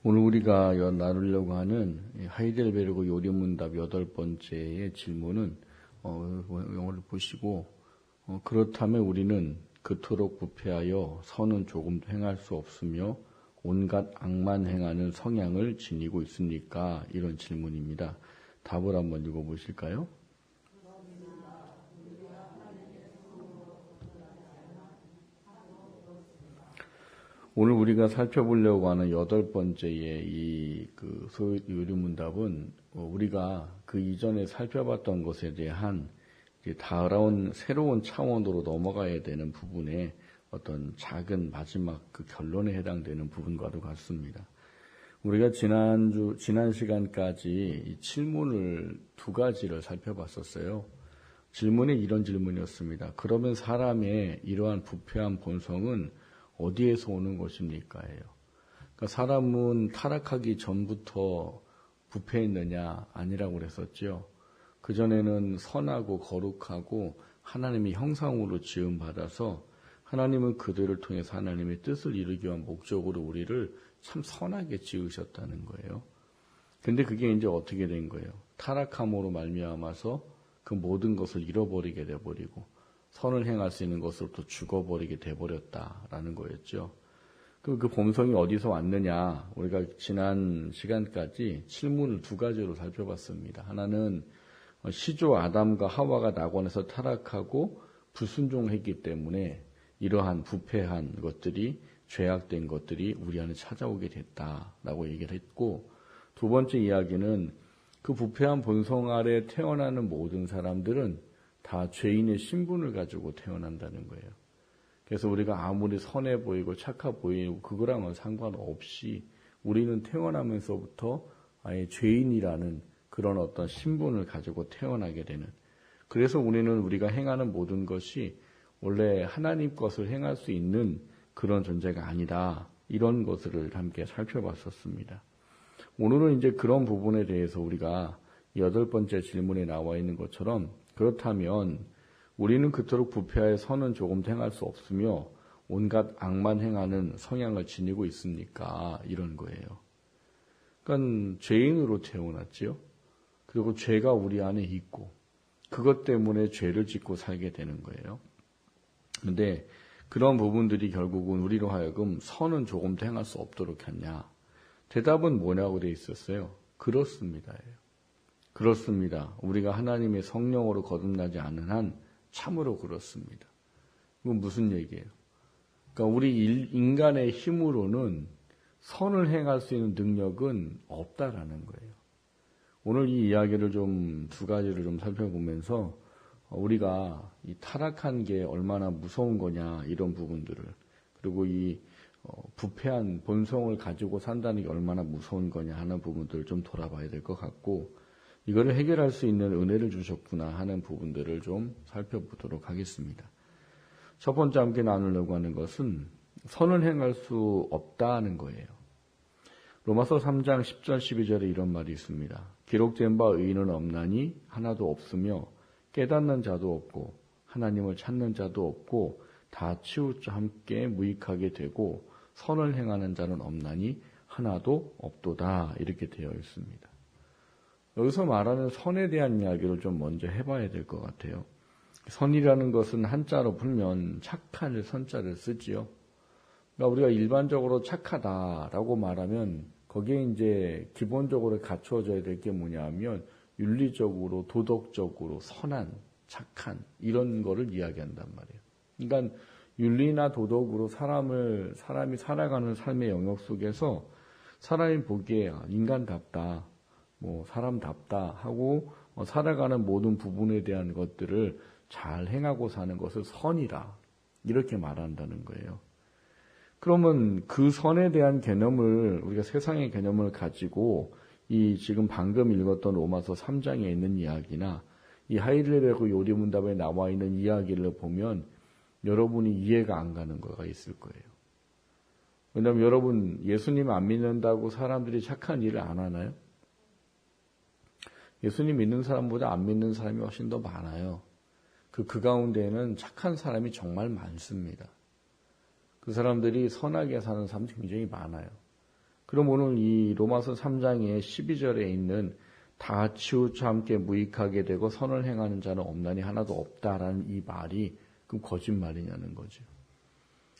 오늘 우리가 나누려고 하는 하이델베르그 요리문답 8번째의 질문은 영어를 보시고 그렇다면 우리는 그토록 부패하여 선은 조금 행할 수 없으며 온갖 악만 행하는 성향을 지니고 있습니까? 이런 질문입니다. 답을 한번 읽어보실까요? 오늘 우리가 살펴보려고 하는 8번째의 요리문답은 우리가 그 이전에 살펴봤던 것에 대한 다가온 새로운 차원으로 넘어가야 되는 부분의 어떤 작은 마지막 그 결론에 해당되는 부분과도 같습니다. 우리가 지난 시간까지 이 질문을 2가지를 살펴봤었어요. 질문이 이런 질문이었습니다. 그러면 사람의 이러한 부패한 본성은 어디에서 오는 것입니까? 예요. 그러니까 사람은 타락하기 전부터 부패했느냐? 아니라고 그랬었죠. 그전에는 선하고 거룩하고 하나님의 형상으로 지음받아서 하나님은 그들을 통해서 하나님의 뜻을 이루기 위한 목적으로 우리를 참 선하게 지으셨다는 거예요. 근데 그게 이제 어떻게 된 거예요? 타락함으로 말미암아서 그 모든 것을 잃어버리게 돼버리고 선을 행할 수 있는 것으로부터 죽어버리게 돼버렸다라는 거였죠. 그 본성이 어디서 왔느냐? 우리가 지난 시간까지 질문을 2가지로 살펴봤습니다. 하나는 시조 아담과 하와가 낙원에서 타락하고 불순종했기 때문에 이러한 부패한 것들이 죄악된 것들이 우리 안에 찾아오게 됐다라고 얘기를 했고, 2번째 이야기는 그 부패한 본성 아래 태어나는 모든 사람들은 다 죄인의 신분을 가지고 태어난다는 거예요. 그래서 우리가 아무리 선해 보이고 착해 보이고 그거랑은 상관없이 우리는 태어나면서부터 아예 죄인이라는 그런 어떤 신분을 가지고 태어나게 되는, 그래서 우리가 행하는 모든 것이 원래 하나님 것을 행할 수 있는 그런 존재가 아니다. 이런 것을 함께 살펴봤었습니다. 오늘은 이제 그런 부분에 대해서 우리가 8번째 질문에 나와 있는 것처럼, 그렇다면 우리는 그토록 부패하여 선은 조금 행할 수 없으며 온갖 악만 행하는 성향을 지니고 있습니까? 이런 거예요. 그러니까 죄인으로 태어났지요. 그리고 죄가 우리 안에 있고 그것 때문에 죄를 짓고 살게 되는 거예요. 그런데 그런 부분들이 결국은 우리로 하여금 선은 조금 행할 수 없도록 했냐? 대답은 뭐냐고 돼 있었어요. 그렇습니다. 그렇습니다. 우리가 하나님의 성령으로 거듭나지 않은 한 참으로 그렇습니다. 이건 무슨 얘기예요? 그러니까 우리 인간의 힘으로는 선을 행할 수 있는 능력은 없다라는 거예요. 오늘 이 이야기를 좀 2가지를 좀 살펴보면서 우리가 이 타락한 게 얼마나 무서운 거냐 이런 부분들을, 그리고 이 부패한 본성을 가지고 산다는 게 얼마나 무서운 거냐 하는 부분들을 좀 돌아봐야 될 것 같고, 이거를 해결할 수 있는 은혜를 주셨구나 하는 부분들을 좀 살펴보도록 하겠습니다. 첫 번째 함께 나누려고 하는 것은 선을 행할 수 없다는 거예요. 로마서 3장 10절 12절에 이런 말이 있습니다. 기록된 바 의인은 없나니 하나도 없으며 깨닫는 자도 없고 하나님을 찾는 자도 없고 다 치우쳐 함께 무익하게 되고 선을 행하는 자는 없나니 하나도 없도다. 이렇게 되어 있습니다. 여기서 말하는 선에 대한 이야기를 좀 먼저 해봐야 될 것 같아요. 선이라는 것은 한자로 풀면 착한 선자를 쓰지요. 그러니까 우리가 일반적으로 착하다라고 말하면 거기에 이제 기본적으로 갖추어져야 될 게 뭐냐면 윤리적으로, 도덕적으로 선한, 착한 이런 거를 이야기한단 말이에요. 그러니까 윤리나 도덕으로 사람이 살아가는 삶의 영역 속에서 사람이 보기에 인간답다, 사람답다 하고 살아가는 모든 부분에 대한 것들을 잘 행하고 사는 것을 선이라 이렇게 말한다는 거예요. 그러면 그 선에 대한 개념을, 우리가 세상의 개념을 가지고 이 지금 방금 읽었던 로마서 3장에 있는 이야기나 이 하이델베르그 요리문답에 나와 있는 이야기를 보면 여러분이 이해가 안 가는 거가 있을 거예요. 왜냐하면 여러분 예수님 안 믿는다고 사람들이 착한 일을 안 하나요? 예수님 믿는 사람보다 안 믿는 사람이 훨씬 더 많아요. 그 가운데에는 착한 사람이 정말 많습니다. 그 사람들이 선하게 사는 사람이 굉장히 많아요. 그럼 오늘 이 로마서 3장의 12절에 있는 다 치우쳐 함께 무익하게 되고 선을 행하는 자는 없나니 하나도 없다라는 이 말이 그럼 거짓말이냐는 거죠.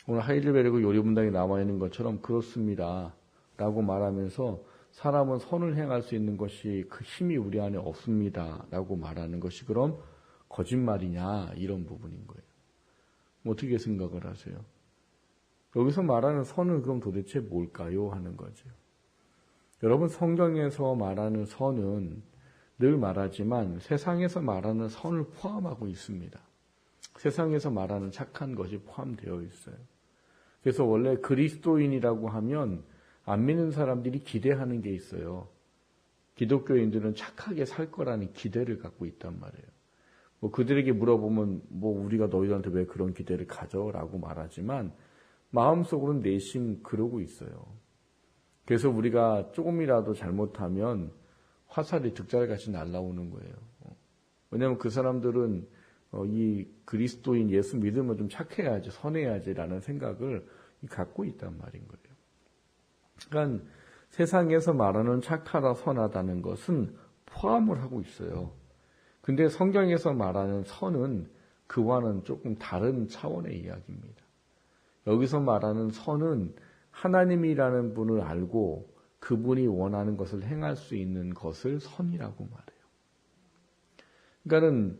오늘 하이델베르크 요리문답에 나와 있는 것처럼 그렇습니다 라고 말하면서 사람은 선을 행할 수 있는 것이 그 힘이 우리 안에 없습니다 라고 말하는 것이 그럼 거짓말이냐 이런 부분인 거예요. 어떻게 생각을 하세요? 여기서 말하는 선은 그럼 도대체 뭘까요? 하는 거죠. 여러분 성경에서 말하는 선은 늘 말하지만 세상에서 말하는 선을 포함하고 있습니다. 세상에서 말하는 착한 것이 포함되어 있어요. 그래서 원래 그리스도인이라고 하면 안 믿는 사람들이 기대하는 게 있어요. 기독교인들은 착하게 살 거라는 기대를 갖고 있단 말이에요. 뭐 그들에게 물어보면 뭐 우리가 너희들한테 왜 그런 기대를 가져? 라고 말하지만 마음속으로는 내심 그러고 있어요. 그래서 우리가 조금이라도 잘못하면 화살이 득달같이 날아오는 거예요. 왜냐하면 그 사람들은 이 그리스도인 예수 믿으면 좀 착해야지, 선해야지라는 생각을 갖고 있단 말인 거예요. 그러니까 세상에서 말하는 착하다, 선하다는 것은 포함을 하고 있어요. 근데 성경에서 말하는 선은 그와는 조금 다른 차원의 이야기입니다. 여기서 말하는 선은 하나님이라는 분을 알고 그분이 원하는 것을 행할 수 있는 것을 선이라고 말해요. 그러니까는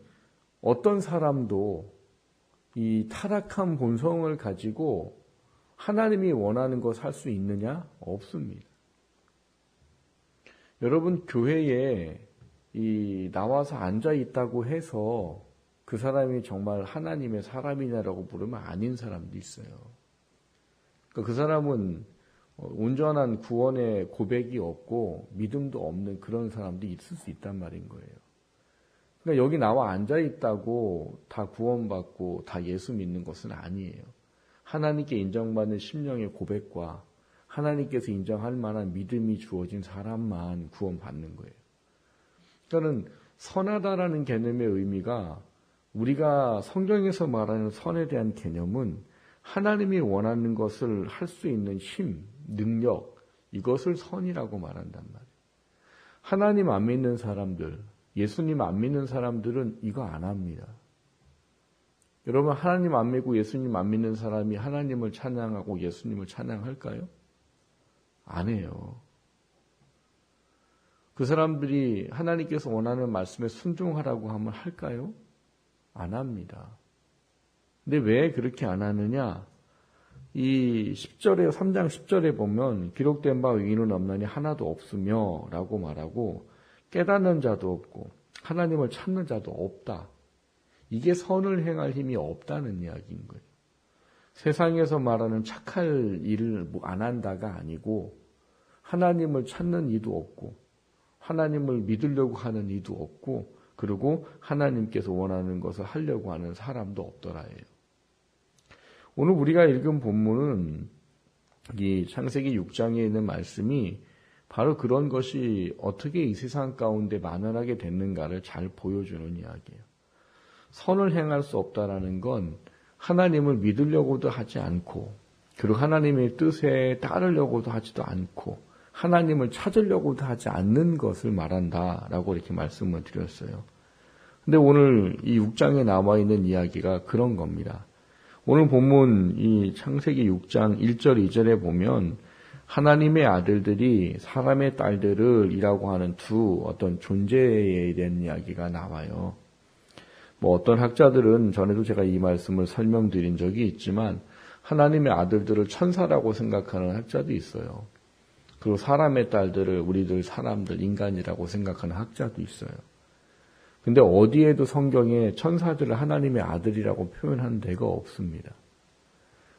어떤 사람도 이 타락한 본성을 가지고 하나님이 원하는 것을 할 수 있느냐? 없습니다. 여러분 교회에 나와서 앉아 있다고 해서 그 사람이 정말 하나님의 사람이냐라고 물으면 아닌 사람도 있어요. 그 사람은 온전한 구원의 고백이 없고 믿음도 없는 그런 사람도 있을 수 있단 말인 거예요. 그러니까 여기 나와 앉아 있다고 다 구원받고 다 예수 믿는 것은 아니에요. 하나님께 인정받는 심령의 고백과 하나님께서 인정할 만한 믿음이 주어진 사람만 구원받는 거예요. 그러니까 선하다라는 개념의 의미가 우리가 성경에서 말하는 선에 대한 개념은 하나님이 원하는 것을 할 수 있는 힘, 능력, 이것을 선이라고 말한단 말이에요. 하나님 안 믿는 사람들, 예수님 안 믿는 사람들은 이거 안 합니다. 여러분 하나님 안 믿고 예수님 안 믿는 사람이 하나님을 찬양하고 예수님을 찬양할까요? 안 해요. 그 사람들이 하나님께서 원하는 말씀에 순종하라고 하면 할까요? 안 합니다. 근데 왜 그렇게 안 하느냐? 이 10절에 3장 10절에 보면 기록된 바 의인은 없나니 하나도 없으며 라고 말하고 깨닫는 자도 없고 하나님을 찾는 자도 없다. 이게 선을 행할 힘이 없다는 이야기인 거예요. 세상에서 말하는 착할 일을 안 한다가 아니고 하나님을 찾는 이도 없고 하나님을 믿으려고 하는 이도 없고 그리고 하나님께서 원하는 것을 하려고 하는 사람도 없더라예요. 오늘 우리가 읽은 본문은 이 창세기 6장에 있는 말씀이 바로 그런 것이 어떻게 이 세상 가운데 만연하게 됐는가를 잘 보여주는 이야기예요. 선을 행할 수 없다라는 건 하나님을 믿으려고도 하지 않고 그리고 하나님의 뜻에 따르려고도 하지도 않고 하나님을 찾으려고도 하지 않는 것을 말한다라고 이렇게 말씀을 드렸어요. 근데 오늘 이 6장에 나와 있는 이야기가 그런 겁니다. 오늘 본문 이 창세기 6장 1절 2절에 보면 하나님의 아들들이 사람의 딸들을 이라고 하는 두 어떤 존재에 대한 이야기가 나와요. 뭐 어떤 학자들은 전에도 제가 이 말씀을 설명드린 적이 있지만 하나님의 아들들을 천사라고 생각하는 학자도 있어요. 그리고 사람의 딸들을 우리들 사람들 인간이라고 생각하는 학자도 있어요. 근데 어디에도 성경에 천사들을 하나님의 아들이라고 표현한 데가 없습니다.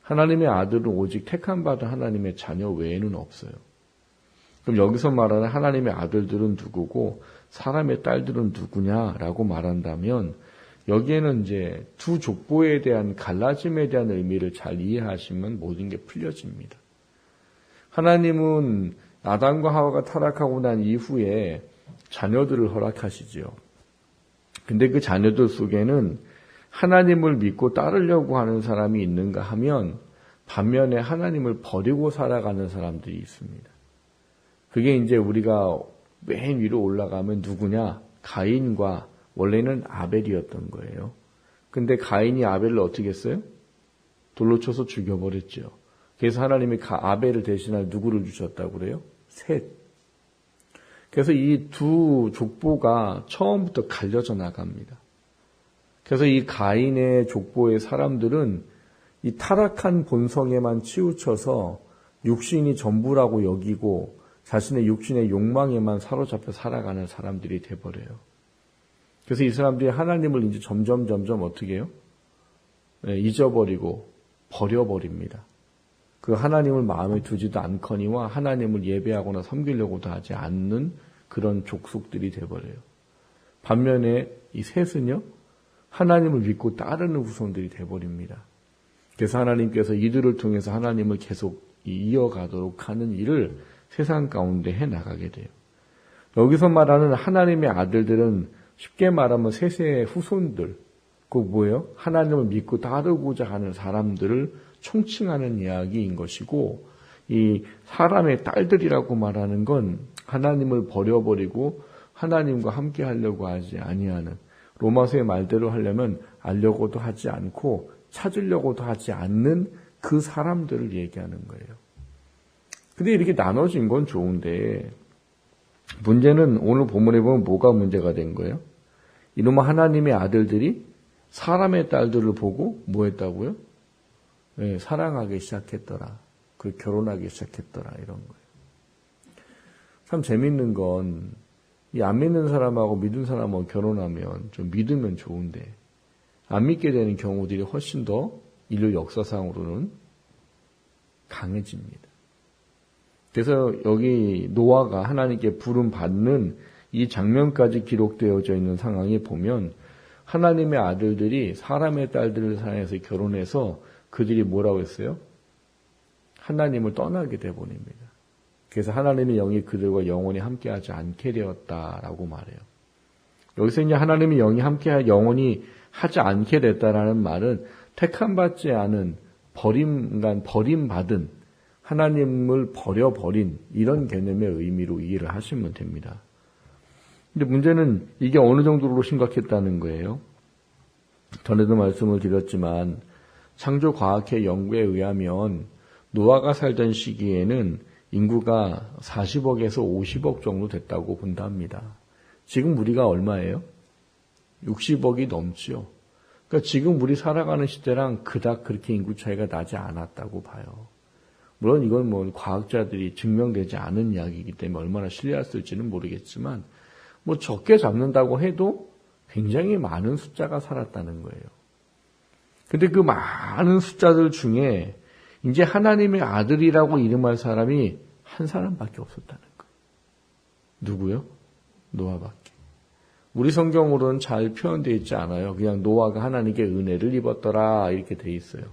하나님의 아들은 오직 택함받은 하나님의 자녀 외에는 없어요. 그럼 여기서 말하는 하나님의 아들들은 누구고 사람의 딸들은 누구냐라고 말한다면 여기에는 이제 두 족보에 대한 갈라짐에 대한 의미를 잘 이해하시면 모든 게 풀려집니다. 하나님은 아담과 하와가 타락하고 난 이후에 자녀들을 허락하시죠. 근데 그 자녀들 속에는 하나님을 믿고 따르려고 하는 사람이 있는가 하면 반면에 하나님을 버리고 살아가는 사람들이 있습니다. 그게 이제 우리가 맨 위로 올라가면 누구냐? 가인과 원래는 아벨이었던 거예요. 근데 가인이 아벨을 어떻게 했어요? 돌로 쳐서 죽여버렸죠. 그래서 하나님이 아벨을 대신할 누구를 주셨다고 그래요? 셋. 그래서 이 두 족보가 처음부터 갈려져 나갑니다. 그래서 이 가인의 족보의 사람들은 이 타락한 본성에만 치우쳐서 육신이 전부라고 여기고 자신의 육신의 욕망에만 사로잡혀 살아가는 사람들이 돼버려요. 그래서 이 사람들이 하나님을 이제 점점 어떻게 해요? 잊어버리고 버려버립니다. 그 하나님을 마음에 두지도 않거니와 하나님을 예배하거나 섬기려고도 하지 않는 그런 족속들이 돼버려요. 반면에 이 셋은요, 하나님을 믿고 따르는 후손들이 돼버립니다. 그래서 하나님께서 이들을 통해서 하나님을 계속 이어가도록 하는 일을 세상 가운데 해나가게 돼요. 여기서 말하는 하나님의 아들들은 쉽게 말하면 셋의 후손들, 그 뭐예요? 하나님을 믿고 따르고자 하는 사람들을 총칭하는 이야기인 것이고, 이 사람의 딸들이라고 말하는 건 하나님을 버려버리고 하나님과 함께 하려고 하지 아니하는, 로마서의 말대로 하려면 알려고도 하지 않고 찾으려고도 하지 않는 그 사람들을 얘기하는 거예요. 근데 이렇게 나눠진 건 좋은데 문제는 오늘 본문에 보면 뭐가 문제가 된 거예요? 이놈의 하나님의 아들들이 사람의 딸들을 보고 뭐 했다고요? 네, 사랑하기 시작했더라. 그 결혼하기 시작했더라. 이런 거예요. 참 재밌는 건 이 안 믿는 사람하고 믿은 사람하고 결혼하면 좀 믿으면 좋은데 안 믿게 되는 경우들이 훨씬 더 인류 역사상으로는 강해집니다. 그래서 여기 노아가 하나님께 부름 받는 이 장면까지 기록되어져 있는 상황에 보면 하나님의 아들들이 사람의 딸들을 사랑해서 결혼해서 그들이 뭐라고 했어요? 하나님을 떠나게 돼버립니다. 그래서 하나님의 영이 그들과 영원히 함께하지 않게 되었다라고 말해요. 여기서 이제 하나님의 영이 함께 영원히 하지 않게 됐다라는 말은 택함받지 않은 버림받은 하나님을 버려버린 이런 개념의 의미로 이해를 하시면 됩니다. 근데 문제는 이게 어느 정도로 심각했다는 거예요. 전에도 말씀을 드렸지만 창조과학회 연구에 의하면 노아가 살던 시기에는 인구가 40억에서 50억 정도 됐다고 본답니다. 지금 우리가 얼마예요? 60억이 넘지요. 그러니까 지금 우리 살아가는 시대랑 그닥 그렇게 인구 차이가 나지 않았다고 봐요. 물론 이건 뭐 과학자들이 증명되지 않은 이야기이기 때문에 얼마나 신뢰했을지는 모르겠지만 뭐 적게 잡는다고 해도 굉장히 많은 숫자가 살았다는 거예요. 근데 그 많은 숫자들 중에 이제 하나님의 아들이라고 이름할 사람이 한 사람밖에 없었다는 거예요. 누구요? 노아밖에. 우리 성경으로는 잘 표현되어 있지 않아요. 그냥 노아가 하나님께 은혜를 입었더라 이렇게 돼 있어요.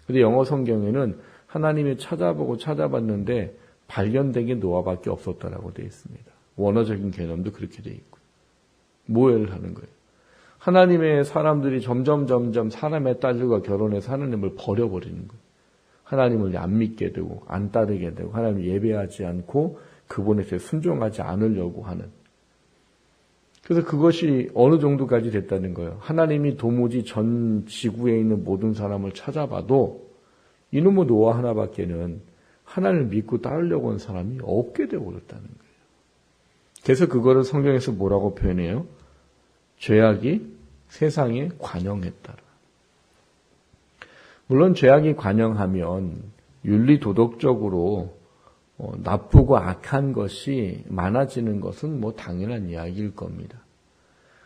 근데 영어 성경에는 하나님이 찾아봤는데 발견된 게 노아밖에 없었다라고 되어 있습니다. 원어적인 개념도 그렇게 되어 있고. 모해를 하는 거예요. 하나님의 사람들이 점점 사람의 딸들과 결혼해서 하나님을 버려버리는 거예요. 하나님을 안 믿게 되고 안 따르게 되고 하나님을 예배하지 않고 그분에게 순종하지 않으려고 하는. 그래서 그것이 어느 정도까지 됐다는 거예요. 하나님이 도무지 전 지구에 있는 모든 사람을 찾아봐도 이놈의 노아 하나밖에는 하나님을 믿고 따르려고 하는 사람이 없게 되어버렸다는 거예요. 그래서 그거를 성경에서 뭐라고 표현해요? 죄악이 세상에 관영했다라. 물론 죄악이 관영하면 윤리도덕적으로 나쁘고 악한 것이 많아지는 것은 뭐 당연한 이야기일 겁니다.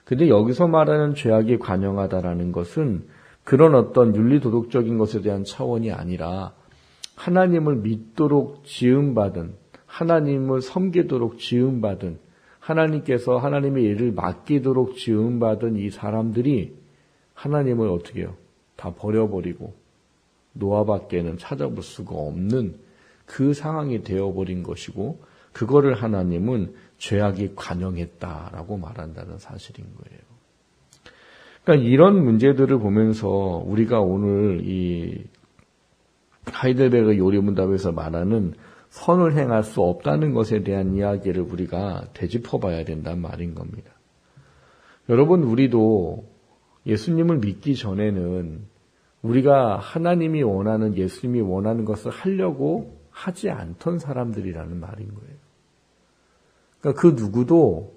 근데 여기서 말하는 죄악이 관영하다라는 것은 그런 어떤 윤리도덕적인 것에 대한 차원이 아니라 하나님을 믿도록 지음받은, 하나님을 섬기도록 지음받은, 하나님께서 하나님의 일을 맡기도록 지음받은 이 사람들이 하나님을 어떻게 해요? 다 버려버리고 노아밖에는 찾아볼 수가 없는 그 상황이 되어버린 것이고 그거를 하나님은 죄악이 관영했다라고 말한다는 사실인 거예요. 그러니까 이런 문제들을 보면서 우리가 오늘 이 하이델베르 요리문답에서 말하는 선을 행할 수 없다는 것에 대한 이야기를 우리가 되짚어 봐야 된단 말인 겁니다. 여러분, 우리도 예수님을 믿기 전에는 우리가 하나님이 원하는, 예수님이 원하는 것을 하려고 하지 않던 사람들이라는 말인 거예요. 그러니까 그 누구도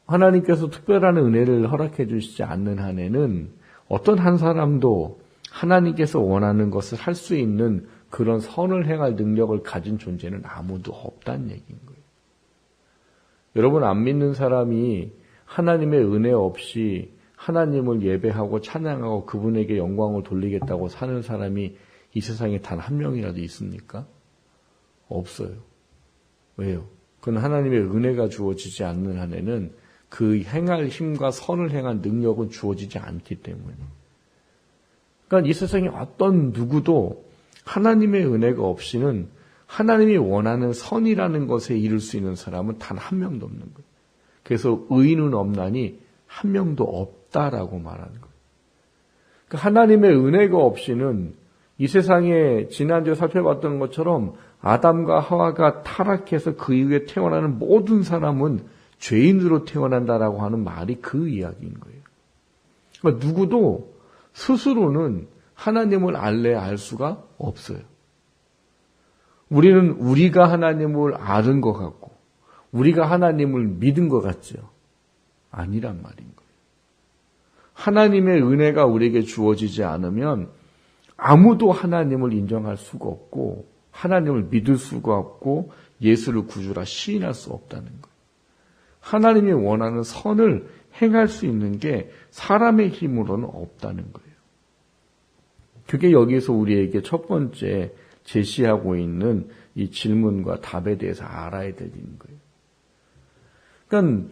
하나님께서 특별한 은혜를 허락해 주시지 않는 한에는 어떤 한 사람도 하나님께서 원하는 것을 할 수 있는 그런 선을 행할 능력을 가진 존재는 아무도 없다는 얘기인 거예요. 여러분, 안 믿는 사람이 하나님의 은혜 없이 하나님을 예배하고 찬양하고 그분에게 영광을 돌리겠다고 사는 사람이 이 세상에 단 한 명이라도 있습니까? 없어요. 왜요? 그건 하나님의 은혜가 주어지지 않는 한에는 그 행할 힘과 선을 행할 능력은 주어지지 않기 때문에. 그러니까 이 세상에 어떤 누구도 하나님의 은혜가 없이는 하나님이 원하는 선이라는 것에 이룰 수 있는 사람은 단 한 명도 없는 거예요. 그래서 의인은 없나니 한 명도 없다라고 말하는 거예요. 그러니까 하나님의 은혜가 없이는 이 세상에 지난주에 살펴봤던 것처럼 아담과 하와가 타락해서 그 이후에 태어나는 모든 사람은 죄인으로 태어난다라고 하는 말이 그 이야기인 거예요. 그러니까 누구도 스스로는 하나님을 알래야 알 수가 없어요. 우리는 우리가 하나님을 아는 것 같고 우리가 하나님을 믿은 것 같죠. 아니란 말인 거예요. 하나님의 은혜가 우리에게 주어지지 않으면 아무도 하나님을 인정할 수가 없고 하나님을 믿을 수가 없고 예수를 구주라 시인할 수 없다는 거예요. 하나님이 원하는 선을 행할 수 있는 게 사람의 힘으로는 없다는 거예요. 그게 여기서 우리에게 첫 번째 제시하고 있는 이 질문과 답에 대해서 알아야 되는 거예요. 그러니까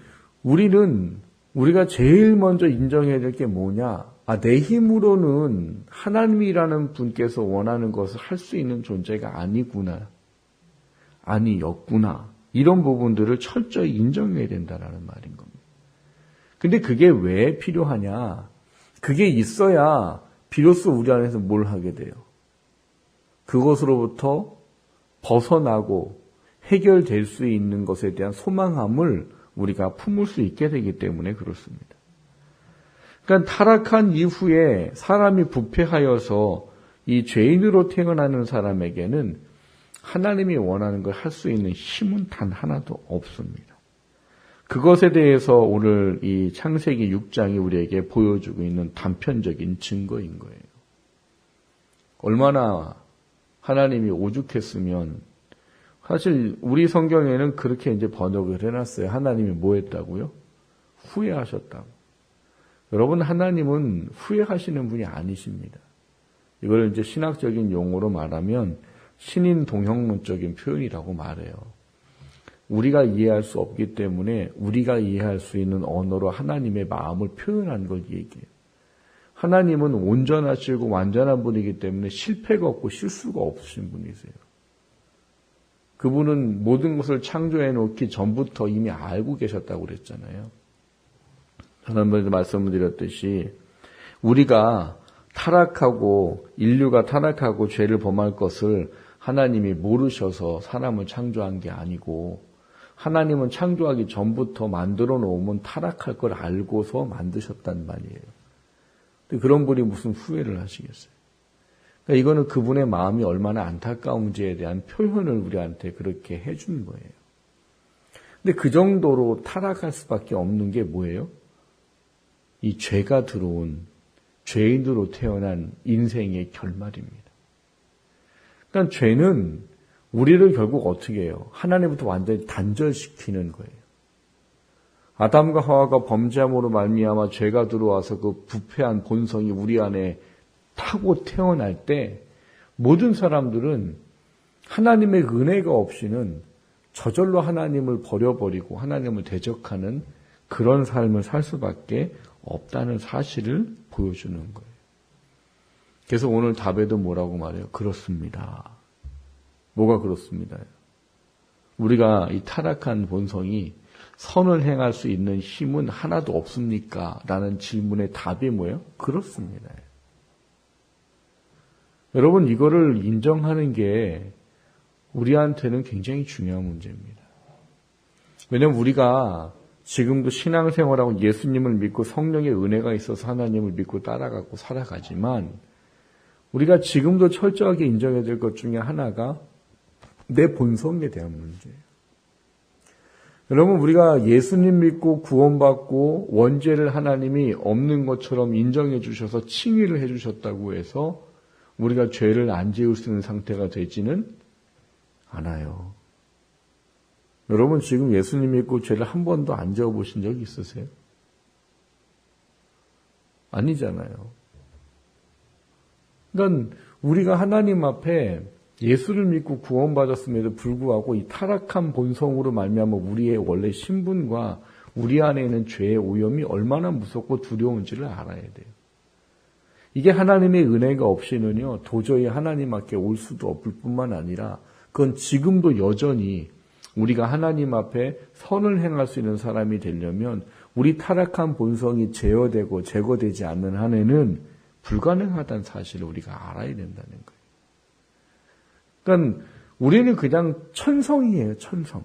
우리가 제일 먼저 인정해야 될 게 뭐냐? 내 힘으로는 하나님이라는 분께서 원하는 것을 할 수 있는 존재가 아니구나. 아니었구나. 이런 부분들을 철저히 인정해야 된다는 말인 겁니다. 근데 그게 왜 필요하냐? 그게 있어야 비로소 우리 안에서 뭘 하게 돼요? 그것으로부터 벗어나고 해결될 수 있는 것에 대한 소망함을 우리가 품을 수 있게 되기 때문에 그렇습니다. 그러니까 타락한 이후에 사람이 부패하여서 이 죄인으로 태어나는 사람에게는 하나님이 원하는 걸 할 수 있는 힘은 단 하나도 없습니다. 그것에 대해서 오늘 이 창세기 6장이 우리에게 보여주고 있는 단편적인 증거인 거예요. 얼마나 하나님이 오죽했으면, 사실 우리 성경에는 그렇게 이제 번역을 해놨어요. 하나님이 뭐 했다고요? 후회하셨다고. 여러분, 하나님은 후회하시는 분이 아니십니다. 이걸 이제 신학적인 용어로 말하면 신인 동형론적인 표현이라고 말해요. 우리가 이해할 수 없기 때문에 우리가 이해할 수 있는 언어로 하나님의 마음을 표현한 걸 얘기해요. 하나님은 온전하시고 완전한 분이기 때문에 실패가 없고 실수가 없으신 분이세요. 그분은 모든 것을 창조해 놓기 전부터 이미 알고 계셨다고 그랬잖아요. 지난번에도 말씀을 드렸듯이 우리가 타락하고 인류가 타락하고 죄를 범할 것을 하나님이 모르셔서 사람을 창조한 게 아니고 하나님은 창조하기 전부터 만들어 놓으면 타락할 걸 알고서 만드셨단 말이에요. 근데 그런 분이 무슨 후회를 하시겠어요? 그러니까 이거는 그분의 마음이 얼마나 안타까운지에 대한 표현을 우리한테 그렇게 해준 거예요. 근데 그 정도로 타락할 수밖에 없는 게 뭐예요? 이 죄가 들어온 죄인으로 태어난 인생의 결말입니다. 그러니까 죄는 우리를 결국 어떻게 해요? 하나님부터 완전히 단절시키는 거예요. 아담과 하와가 범죄함으로 말미암아 죄가 들어와서 그 부패한 본성이 우리 안에 타고 태어날 때 모든 사람들은 하나님의 은혜가 없이는 저절로 하나님을 버려버리고 하나님을 대적하는 그런 삶을 살 수밖에 없다는 사실을 보여주는 거예요. 그래서 오늘 답에도 뭐라고 말해요? 그렇습니다. 뭐가 그렇습니다. 우리가 이 타락한 본성이 선을 행할 수 있는 힘은 하나도 없습니까? 라는 질문의 답이 뭐예요? 그렇습니다. 여러분, 이거를 인정하는 게 우리한테는 굉장히 중요한 문제입니다. 왜냐하면 우리가 지금도 신앙생활하고 예수님을 믿고 성령의 은혜가 있어서 하나님을 믿고 따라가고 살아가지만 우리가 지금도 철저하게 인정해야 될 것 중에 하나가 내 본성에 대한 문제예요. 여러분, 우리가 예수님 믿고 구원받고 원죄를 하나님이 없는 것처럼 인정해 주셔서 칭의를 해 주셨다고 해서 우리가 죄를 안 지을 수 있는 상태가 되지는 않아요. 여러분, 지금 예수님 믿고 죄를 한 번도 안 지어 보신 적 있으세요? 아니잖아요. 그러니까 우리가 하나님 앞에 예수를 믿고 구원받았음에도 불구하고 이 타락한 본성으로 말미암아 우리의 원래 신분과 우리 안에 있는 죄의 오염이 얼마나 무섭고 두려운지를 알아야 돼요. 이게 하나님의 은혜가 없이는요, 도저히 하나님 앞에 올 수도 없을 뿐만 아니라 그건 지금도 여전히 우리가 하나님 앞에 선을 행할 수 있는 사람이 되려면 우리 타락한 본성이 제어되고 제거되지 않는 한에는 불가능하다는 사실을 우리가 알아야 된다는 거예요. 그러니까 우리는 그냥 천성이에요, 천성.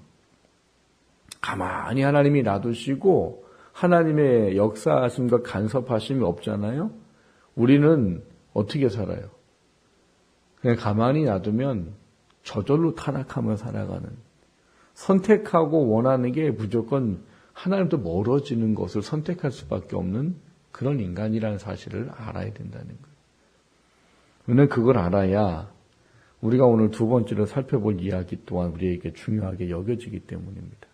가만히 하나님이 놔두시고 하나님의 역사하심과 간섭하심이 없잖아요. 우리는 어떻게 살아요? 그냥 가만히 놔두면 저절로 타락하며 살아가는, 선택하고 원하는 게 무조건 하나님도 멀어지는 것을 선택할 수밖에 없는 그런 인간이라는 사실을 알아야 된다는 거예요. 왜냐하면 그걸 알아야 우리가 오늘 두 번째로 살펴볼 이야기 또한 우리에게 중요하게 여겨지기 때문입니다.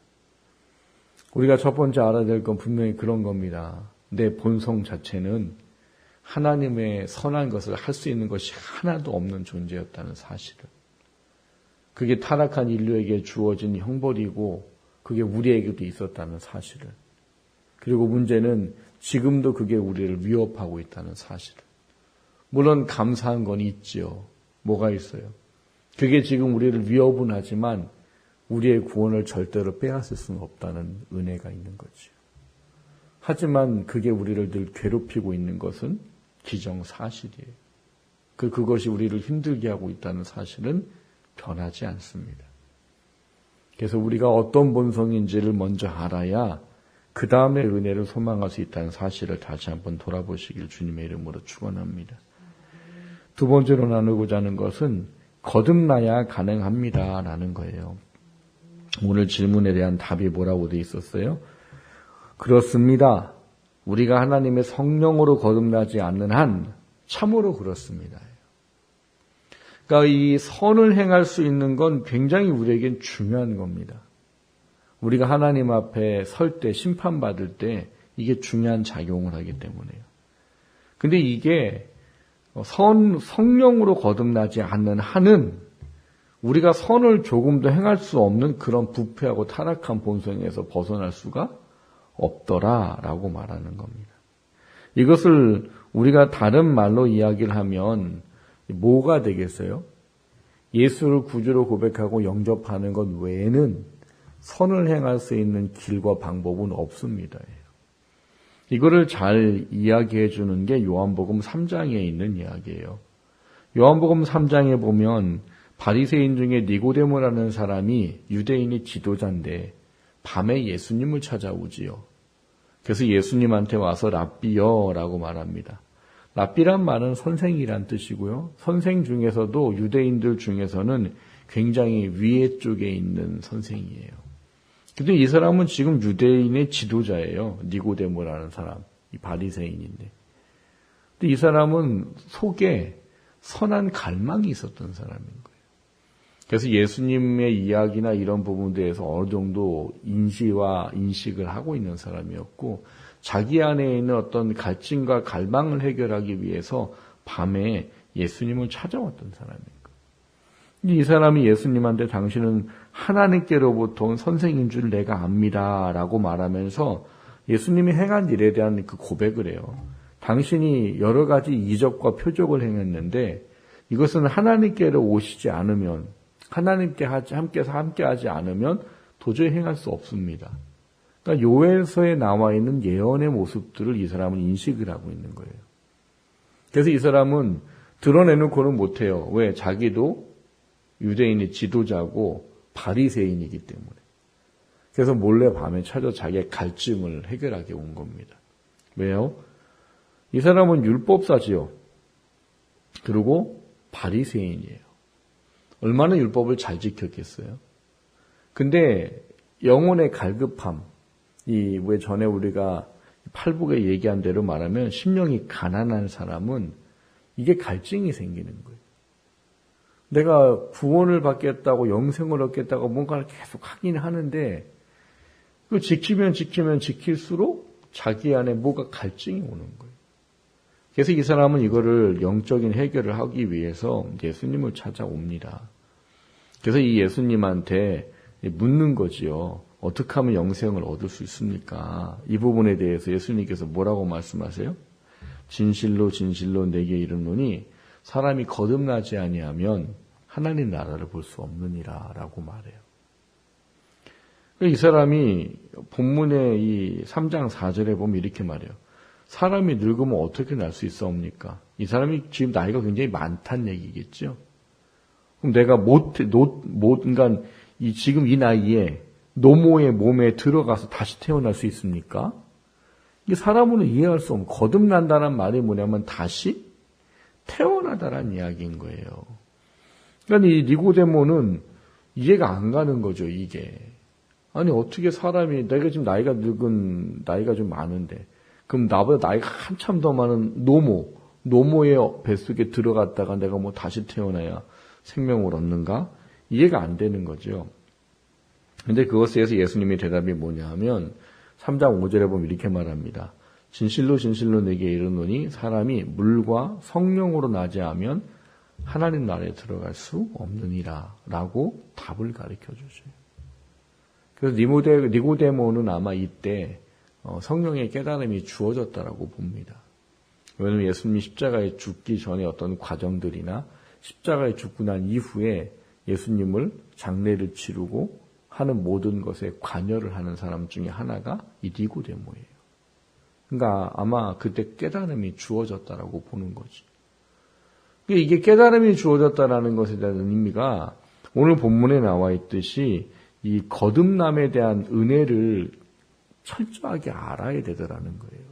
우리가 첫 번째 알아야 될 건 분명히 그런 겁니다. 내 본성 자체는 하나님의 선한 것을 할 수 있는 것이 하나도 없는 존재였다는 사실을. 그게 타락한 인류에게 주어진 형벌이고 그게 우리에게도 있었다는 사실을. 그리고 문제는 지금도 그게 우리를 위협하고 있다는 사실을. 물론 감사한 건 있지요. 뭐가 있어요? 그게 지금 우리를 위협은 하지만 우리의 구원을 절대로 빼앗을 수는 없다는 은혜가 있는 거죠. 하지만 그게 우리를 늘 괴롭히고 있는 것은 기정사실이에요. 그것이 우리를 힘들게 하고 있다는 사실은 변하지 않습니다. 그래서 우리가 어떤 본성인지를 먼저 알아야 그 다음에 은혜를 소망할 수 있다는 사실을 다시 한번 돌아보시길 주님의 이름으로 축원합니다. 두 번째로 나누고자 하는 것은 거듭나야 가능합니다라는 거예요. 오늘 질문에 대한 답이 뭐라고 되어 있었어요? 그렇습니다. 우리가 하나님의 성령으로 거듭나지 않는 한 참으로 그렇습니다. 그러니까 이 선을 행할 수 있는 건 굉장히 우리에겐 중요한 겁니다. 우리가 하나님 앞에 설 때, 심판받을 때 이게 중요한 작용을 하기 때문에요. 근데 이게 성령으로 거듭나지 않는 한은 우리가 선을 조금도 행할 수 없는 그런 부패하고 타락한 본성에서 벗어날 수가 없더라라고 말하는 겁니다. 이것을 우리가 다른 말로 이야기를 하면 뭐가 되겠어요? 예수를 구주로 고백하고 영접하는 것 외에는 선을 행할 수 있는 길과 방법은 없습니다. 이거를 잘 이야기해 주는 게 요한복음 3장에 있는 이야기예요. 요한복음 3장에 보면 바리새인 중에 니고데모라는 사람이 유대인의 지도자인데 밤에 예수님을 찾아오지요. 그래서 예수님한테 와서 랍비여라고 말합니다. 랍비란 말은 선생이란 뜻이고요. 선생 중에서도 유대인들 중에서는 굉장히 위에 쪽에 있는 선생이에요. 근데 이 사람은 지금 유대인의 지도자예요. 니고데모라는 사람, 이 바리새인인데. 근데 이 사람은 속에 선한 갈망이 있었던 사람인 거예요. 그래서 예수님의 이야기나 이런 부분들에서 어느 정도 인식을 하고 있는 사람이었고, 자기 안에 있는 어떤 갈증과 갈망을 해결하기 위해서 밤에 예수님을 찾아왔던 사람인 거예요. 이 사람이 예수님한테 당신은 하나님께로부터 온 선생인 줄 내가 압니다 라고 말하면서 예수님이 행한 일에 대한 그 고백을 해요. 당신이 여러 가지 이적과 표적을 행했는데 이것은 하나님께로 오시지 않으면, 하나님께 함께하지 않으면 도저히 행할 수 없습니다. 그러니까 요엘서에 나와 있는 예언의 모습들을 이 사람은 인식을 하고 있는 거예요. 그래서 이 사람은 드러내놓고는 못해요. 왜? 자기도 유대인의 지도자고 바리새인이기 때문에. 그래서 몰래 밤에 찾아 자기의 갈증을 해결하게 온 겁니다. 왜요? 이 사람은 율법사지요. 그리고 바리새인이에요. 얼마나 율법을 잘 지켰겠어요? 근데 영혼의 갈급함, 왜 전에 우리가 팔복에 얘기한 대로 말하면 심령이 가난한 사람은 이게 갈증이 생기는 거예요. 내가 구원을 받겠다고 영생을 얻겠다고 뭔가를 계속 하긴 하는데 그 지키면 지킬수록 자기 안에 뭐가 갈증이 오는 거예요. 그래서 이 사람은 이거를 영적인 해결을 하기 위해서 예수님을 찾아옵니다. 그래서 이 예수님한테 묻는 거지요. 어떻게 하면 영생을 얻을 수 있습니까? 이 부분에 대해서 예수님께서 뭐라고 말씀하세요? 진실로 진실로 내게 이르노니 사람이 거듭나지 아니하면 하나님 나라를 볼 수 없느니라 라고 말해요. 이 사람이 본문의 이 3장 4절에 보면 이렇게 말해요. 사람이 늙으면 어떻게 날 수 있사옵니까? 이 사람이 지금 나이가 굉장히 많다는 얘기겠죠. 그럼 내가 그러니까 지금 이 나이에 노모의 몸에 들어가서 다시 태어날 수 있습니까? 이게 사람으로는 이해할 수 없는, 거듭난다는 말이 뭐냐면 다시 태어나다라는 이야기인 거예요. 그러니까 이 니고데모는 이해가 안 가는 거죠, 이게. 아니, 어떻게 사람이, 내가 지금 나이가 좀 많은데, 그럼 나보다 나이가 한참 더 많은 노모의 뱃속에 들어갔다가 내가 뭐 다시 태어나야 생명을 얻는가? 이해가 안 되는 거죠. 근데 그것에 대해서 예수님의 대답이 뭐냐 하면 3장 5절에 보면 이렇게 말합니다. 진실로 진실로 내게 이르노니 사람이 물과 성령으로 나지 않으면 하나님 나라에 들어갈 수 없느니라 라고 답을 가르쳐 주세요. 그래서 니고데모는 아마 이때 성령의 깨달음이 주어졌다라고 봅니다. 왜냐하면 예수님이 십자가에 죽기 전에 어떤 과정들이나 십자가에 죽고 난 이후에 예수님을 장례를 치르고 하는 모든 것에 관여를 하는 사람 중에 하나가 이 니고데모예요. 그러니까 아마 그때 깨달음이 주어졌다라고 보는 거지. 이게 깨달음이 주어졌다라는 것에 대한 의미가 오늘 본문에 나와 있듯이 이 거듭남에 대한 은혜를 철저하게 알아야 되더라는 거예요.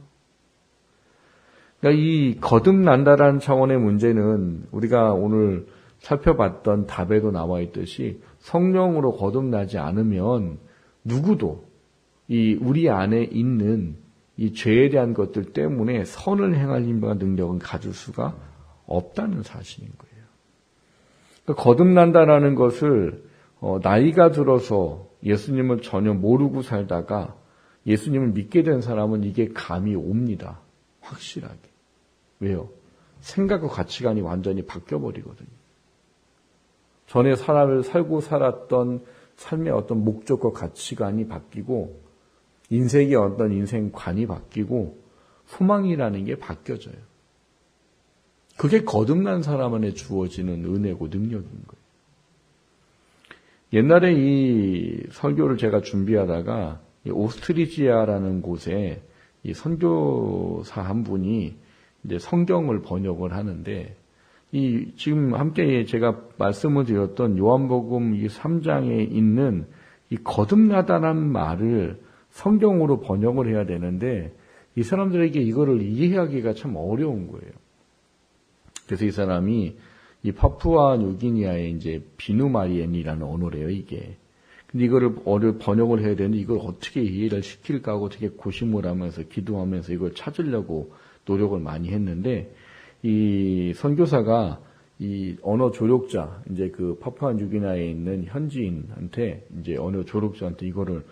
그러니까 이 거듭난다라는 차원의 문제는 우리가 오늘 살펴봤던 답에도 나와 있듯이 성령으로 거듭나지 않으면 누구도 이 우리 안에 있는 이 죄에 대한 것들 때문에 선을 행할 힘과 능력은 가질 수가 없다는 사실인 거예요. 그러니까 거듭난다라는 것을 나이가 들어서 예수님을 전혀 모르고 살다가 예수님을 믿게 된 사람은 이게 감이 옵니다. 확실하게. 왜요? 생각과 가치관이 완전히 바뀌어버리거든요. 전에 살고 살았던 삶의 어떤 목적과 가치관이 바뀌고 인생의 어떤 인생관이 바뀌고 소망이라는 게 바뀌어져요. 그게 거듭난 사람한테 주어지는 은혜고 능력인 거예요. 옛날에 이 설교를 제가 준비하다가 이 오스트리지아라는 곳에 이 선교사 한 분이 이제 성경을 번역을 하는데 지금 함께 제가 말씀을 드렸던 요한복음 이 3장에 있는 이 거듭나다라는 말을 성경으로 번역을 해야 되는데 이 사람들에게 이거를 이해하기가 참 어려운 거예요. 그래서 이 사람이 이 파푸아 뉴기니아의 이제 비누마리엔이라는 언어래요, 이게. 근데 이거를 번역을 해야 되는데 이걸 어떻게 이해를 시킬까 하고 되게 고심을 하면서 기도하면서 이걸 찾으려고 노력을 많이 했는데 이 선교사가 이 언어 조력자, 이제 그 파푸아 뉴기니아에 있는 현지인한테 이제 언어 조력자한테 이거를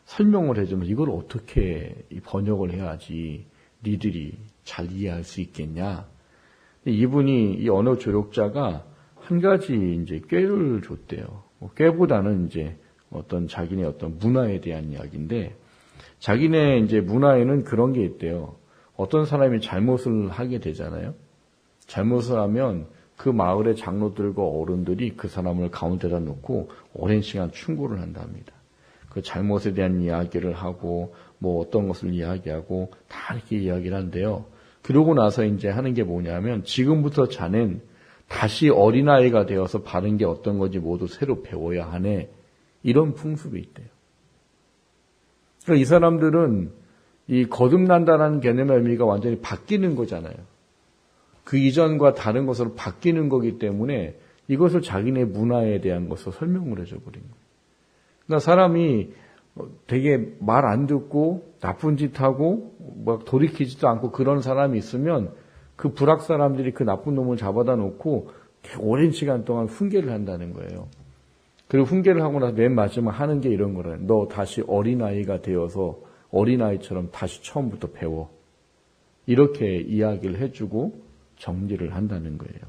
설명을 해주면 이걸 어떻게 번역을 해야지 니들이 잘 이해할 수 있겠냐. 이분이 이 언어 조력자가 한 가지 이제 꾀를 줬대요. 꾀보다는 이제 어떤 자기네 어떤 문화에 대한 이야기인데 자기네 이제 문화에는 그런 게 있대요. 어떤 사람이 잘못을 하게 되잖아요. 잘못을 하면 그 마을의 장로들과 어른들이 그 사람을 가운데다 놓고 오랜 시간 충고를 한답니다. 그 잘못에 대한 이야기를 하고 뭐 어떤 것을 이야기하고 다 이렇게 이야기를 한대요. 그러고 나서 이제 하는 게 뭐냐면 지금부터 자넨 다시 어린아이가 되어서 바른 게 어떤 건지 모두 새로 배워야 하네. 이런 풍습이 있대요. 그러니까 이 사람들은 이 거듭난다라는 개념의 의미가 완전히 바뀌는 거잖아요. 그 이전과 다른 것으로 바뀌는 거기 때문에 이것을 자기네 문화에 대한 것으로 설명을 해줘 버린 거예요. 그러니까 사람이 되게 말 안 듣고 나쁜 짓 하고 막 돌이키지도 않고 그런 사람이 있으면 그 불악 사람들이 그 나쁜 놈을 잡아다 놓고 오랜 시간 동안 훈계를 한다는 거예요. 그리고 훈계를 하고 나서 맨 마지막 하는 게 이런 거래요. 너 다시 어린아이가 되어서 어린아이처럼 다시 처음부터 배워. 이렇게 이야기를 해주고 정리를 한다는 거예요.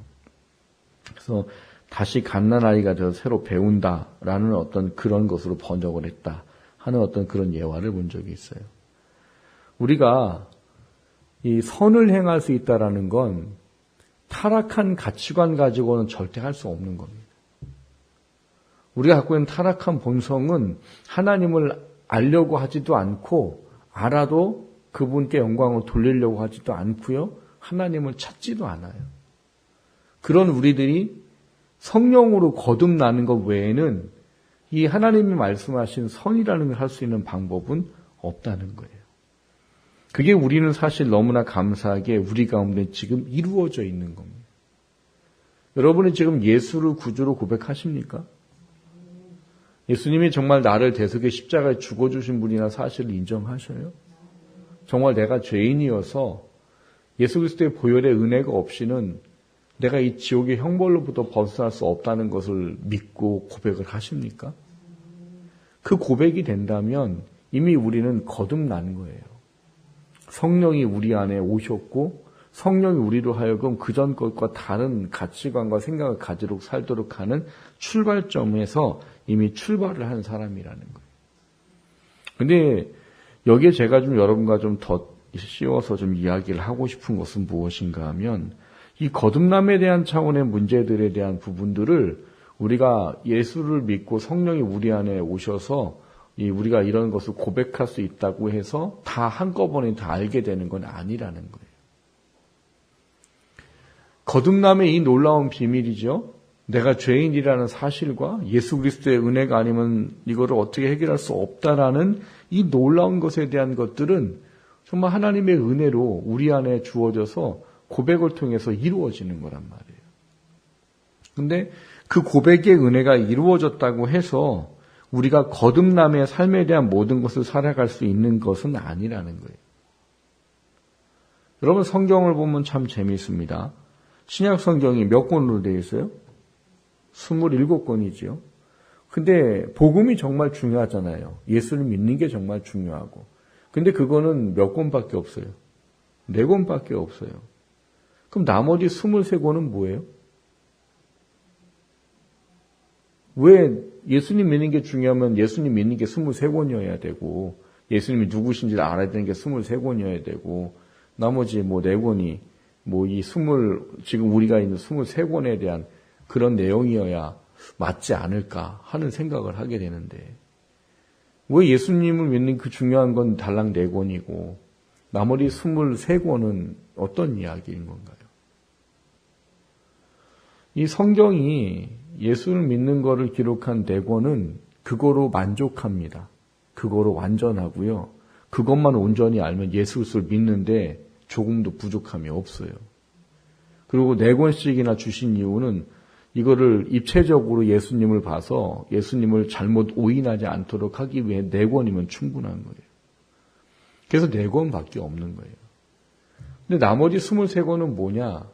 그래서 다시 갓난아이가 되어서 새로 배운다라는 어떤 그런 것으로 번역을 했다 하는 어떤 그런 예화를 본 적이 있어요. 우리가 이 선을 행할 수 있다라는 건 타락한 가치관 가지고는 절대 할 수 없는 겁니다. 우리가 갖고 있는 타락한 본성은 하나님을 알려고 하지도 않고 알아도 그분께 영광을 돌리려고 하지도 않고요. 하나님을 찾지도 않아요. 그런 우리들이 성령으로 거듭나는 것 외에는 이 하나님이 말씀하신 선이라는 걸 할 수 있는 방법은 없다는 거예요. 그게 우리는 사실 너무나 감사하게 우리 가운데 지금 이루어져 있는 겁니다. 여러분이 지금 예수를 구주로 고백하십니까? 예수님이 정말 나를 대속의 십자가에 죽어주신 분이나 사실을 인정하셔요? 정말 내가 죄인이어서 예수 그리스도의 보혈의 은혜가 없이는 내가 이 지옥의 형벌로부터 벗어날 수 없다는 것을 믿고 고백을 하십니까? 그 고백이 된다면 이미 우리는 거듭난 거예요. 성령이 우리 안에 오셨고 성령이 우리로 하여금 그전 것과 다른 가치관과 생각을 가지도록 살도록 하는 출발점에서 이미 출발을 한 사람이라는 거예요. 근데 여기에 제가 좀 여러분과 좀 더 씌워서 좀 이야기를 하고 싶은 것은 무엇인가 하면 이 거듭남에 대한 차원의 문제들에 대한 부분들을 우리가 예수를 믿고 성령이 우리 안에 오셔서 우리가 이런 것을 고백할 수 있다고 해서 다 한꺼번에 다 알게 되는 건 아니라는 거예요. 거듭남의 이 놀라운 비밀이죠. 내가 죄인이라는 사실과 예수 그리스도의 은혜가 아니면 이거를 어떻게 해결할 수 없다라는 이 놀라운 것에 대한 것들은 정말 하나님의 은혜로 우리 안에 주어져서 고백을 통해서 이루어지는 거란 말이에요. 근데 그 고백의 은혜가 이루어졌다고 해서 우리가 거듭남의 삶에 대한 모든 것을 살아갈 수 있는 것은 아니라는 거예요. 여러분 성경을 보면 참 재미있습니다. 신약 성경이 몇 권으로 되어 있어요? 27권이지요. 근데 복음이 정말 중요하잖아요. 예수를 믿는 게 정말 중요하고. 근데 그거는 몇 권밖에 없어요. 4권밖에 없어요. 그럼 나머지 23권은 뭐예요? 왜 예수님 믿는 게 중요하면 예수님 믿는 게 23권이어야 되고 예수님이 누구신지를 알아야 되는 게 23권이어야 되고 나머지 4권이 지금 우리가 있는 23권에 대한 그런 내용이어야 맞지 않을까 하는 생각을 하게 되는데 왜 예수님을 믿는 그 중요한 건 달랑 4권이고 나머지 23권은 어떤 이야기인 건가요? 이 성경이 예수를 믿는 것을 기록한 4권은 그거로 만족합니다. 그거로 완전하고요. 그것만 온전히 알면 예수 그리스도를 믿는데 조금도 부족함이 없어요. 그리고 4권씩이나 주신 이유는 이거를 입체적으로 예수님을 봐서 예수님을 잘못 오인하지 않도록 하기 위해 4권이면 충분한 거예요. 그래서 4권밖에 없는 거예요. 근데 나머지 23권은 뭐냐?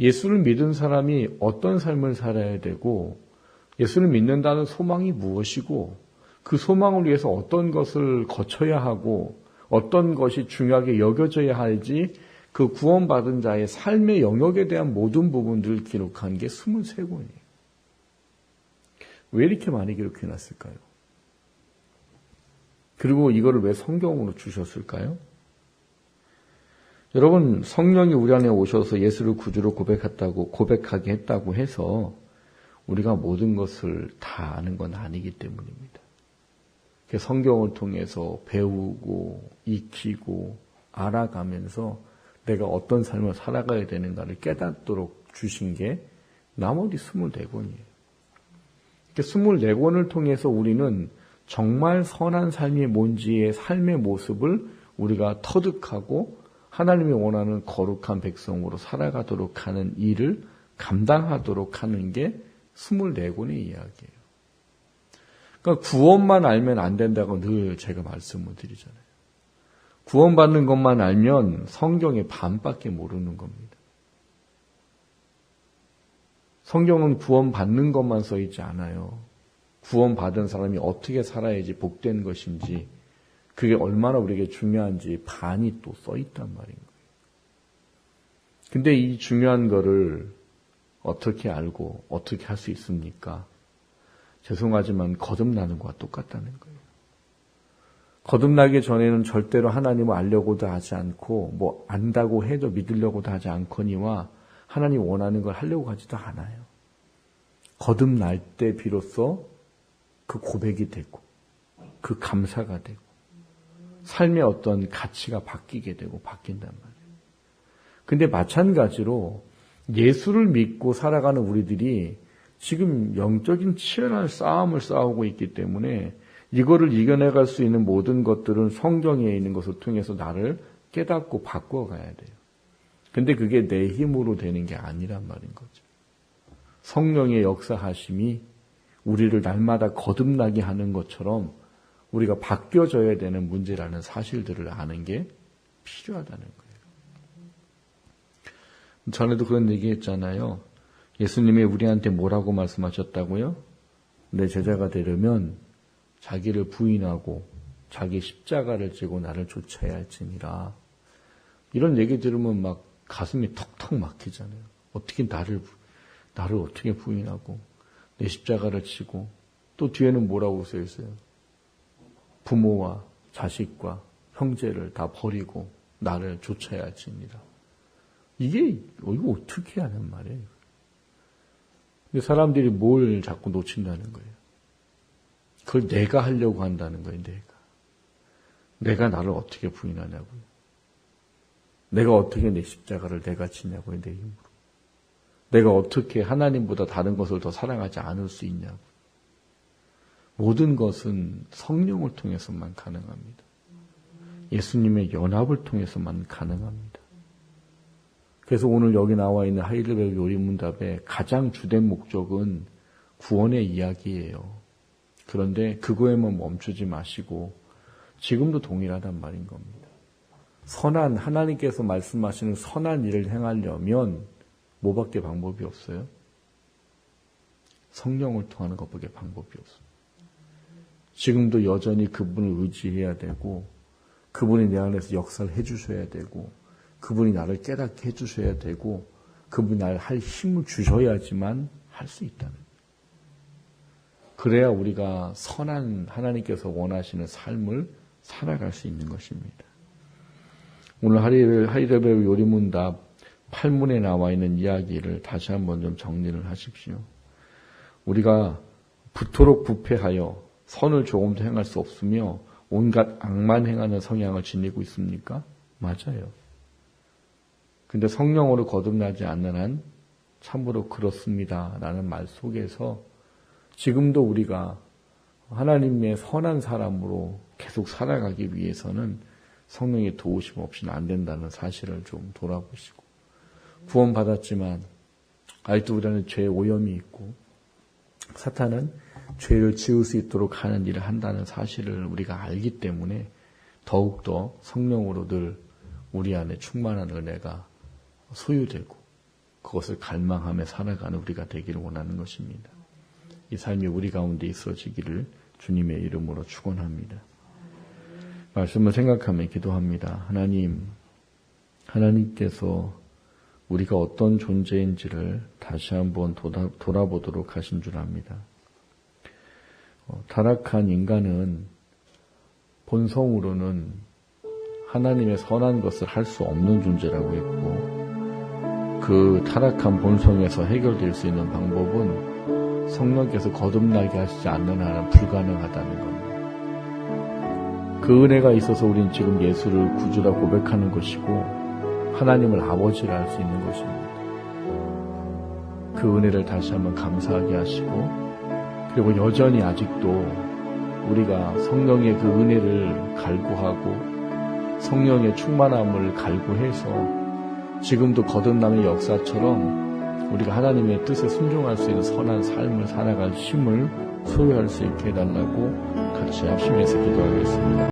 예수를 믿은 사람이 어떤 삶을 살아야 되고 예수를 믿는다는 소망이 무엇이고 그 소망을 위해서 어떤 것을 거쳐야 하고 어떤 것이 중요하게 여겨져야 할지 그 구원받은 자의 삶의 영역에 대한 모든 부분들을 기록한 게 23권이에요. 왜 이렇게 많이 기록해놨을까요? 그리고 이거를 왜 성경으로 주셨을까요? 여러분, 성령이 우리 안에 오셔서 예수를 구주로 고백하게 했다고 해서 우리가 모든 것을 다 아는 건 아니기 때문입니다. 성경을 통해서 배우고 익히고 알아가면서 내가 어떤 삶을 살아가야 되는가를 깨닫도록 주신 게 나머지 24권이에요. 24권을 통해서 우리는 정말 선한 삶이 뭔지의 삶의 모습을 우리가 터득하고 하나님이 원하는 거룩한 백성으로 살아가도록 하는 일을 감당하도록 하는 게 24권의 이야기예요. 그러니까 구원만 알면 안 된다고 늘 제가 말씀을 드리잖아요. 구원받는 것만 알면 성경의 반밖에 모르는 겁니다. 성경은 구원받는 것만 써 있지 않아요. 구원받은 사람이 어떻게 살아야지 복된 것인지, 그게 얼마나 우리에게 중요한지 반이 또 써 있단 말인 거예요. 근데 이 중요한 거를 어떻게 알고 어떻게 할 수 있습니까? 죄송하지만 거듭나는 것과 똑같다는 거예요. 거듭나기 전에는 절대로 하나님을 알려고도 하지 않고 뭐 안다고 해도 믿으려고도 하지 않거니와 하나님 원하는 걸 하려고 하지도 않아요. 거듭날 때 비로소 그 고백이 되고 그 감사가 되고 삶의 어떤 가치가 바뀌게 되고 바뀐단 말이에요. 근데 마찬가지로 예수를 믿고 살아가는 우리들이 지금 영적인 치열한 싸움을 싸우고 있기 때문에 이거를 이겨내갈 수 있는 모든 것들은 성경에 있는 것을 통해서 나를 깨닫고 바꿔가야 돼요. 근데 그게 내 힘으로 되는 게 아니란 말인 거죠. 성령의 역사하심이 우리를 날마다 거듭나게 하는 것처럼 우리가 바뀌어져야 되는 문제라는 사실들을 아는 게 필요하다는 거예요. 전에도 그런 얘기 했잖아요. 예수님이 우리한테 뭐라고 말씀하셨다고요? 내 제자가 되려면 자기를 부인하고 자기 십자가를 지고 나를 쫓아야 할지니라. 이런 얘기 들으면 막 가슴이 턱턱 막히잖아요. 어떻게 나를 어떻게 부인하고 내 십자가를 지고, 또 뒤에는 뭐라고 써 있어요? 부모와 자식과 형제를 다 버리고 나를 쫓아야 할지니라. 이거 어떻게 하는 말이에요? 근데 사람들이 뭘 자꾸 놓친다는 거예요? 그걸 내가 하려고 한다는 거예요, 내가 나를 어떻게 부인하냐고요. 내가 어떻게 내 십자가를 내가 지냐고요, 내 힘으로. 내가 어떻게 하나님보다 다른 것을 더 사랑하지 않을 수 있냐고. 모든 것은 성령을 통해서만 가능합니다. 예수님의 연합을 통해서만 가능합니다. 그래서 오늘 여기 나와 있는 하이델베르크 요리문답의 가장 주된 목적은 구원의 이야기예요. 그런데 그거에만 멈추지 마시고 지금도 동일하단 말인 겁니다. 하나님께서 말씀하시는 선한 일을 행하려면 뭐밖에 방법이 없어요? 성령을 통하는 것밖에 방법이 없어요. 지금도 여전히 그분을 의지해야 되고, 그분이 내 안에서 역사를 해주셔야 되고, 그분이 나를 깨닫게 해주셔야 되고, 그분이 나를 할 힘을 주셔야지만 할 수 있다는 거예요. 그래야 우리가 선한 하나님께서 원하시는 삶을 살아갈 수 있는 것입니다. 오늘 하이델베르크 요리문답 8문에 나와 있는 이야기를 다시 한번 좀 정리를 하십시오. 우리가 부토록 부패하여 선을 조금도 행할 수 없으며 온갖 악만 행하는 성향을 지니고 있습니까? 맞아요. 근데 성령으로 거듭나지 않는 한 참으로 그렇습니다 라는 말 속에서 지금도 우리가 하나님의 선한 사람으로 계속 살아가기 위해서는 성령의 도우심 없이는 안 된다는 사실을 좀 돌아보시고, 구원받았지만 아직도 우리는 죄의 오염이 있고 사탄은 죄를 지을 수 있도록 하는 일을 한다는 사실을 우리가 알기 때문에 더욱더 성령으로 늘 우리 안에 충만한 은혜가 소유되고 그것을 갈망하며 살아가는 우리가 되기를 원하는 것입니다. 이 삶이 우리 가운데 있어지기를 주님의 이름으로 축원합니다. 말씀을 생각하며 기도합니다. 하나님께서 우리가 어떤 존재인지를 다시 한번 돌아보도록 하신 줄 압니다. 타락한 인간은 본성으로는 하나님의 선한 것을 할 수 없는 존재라고 했고, 그 타락한 본성에서 해결될 수 있는 방법은 성령께서 거듭나게 하시지 않는 한은 불가능하다는 겁니다. 그 은혜가 있어서 우린 지금 예수를 구주라 고백하는 것이고 하나님을 아버지라 할 수 있는 것입니다. 그 은혜를 다시 한번 감사하게 하시고, 그리고 여전히 아직도 우리가 성령의 그 은혜를 갈구하고 성령의 충만함을 갈구해서 지금도 거듭남의 역사처럼 우리가 하나님의 뜻에 순종할 수 있는 선한 삶을 살아갈 힘을 소유할 수 있게 해달라고 같이 합심해서 기도하겠습니다.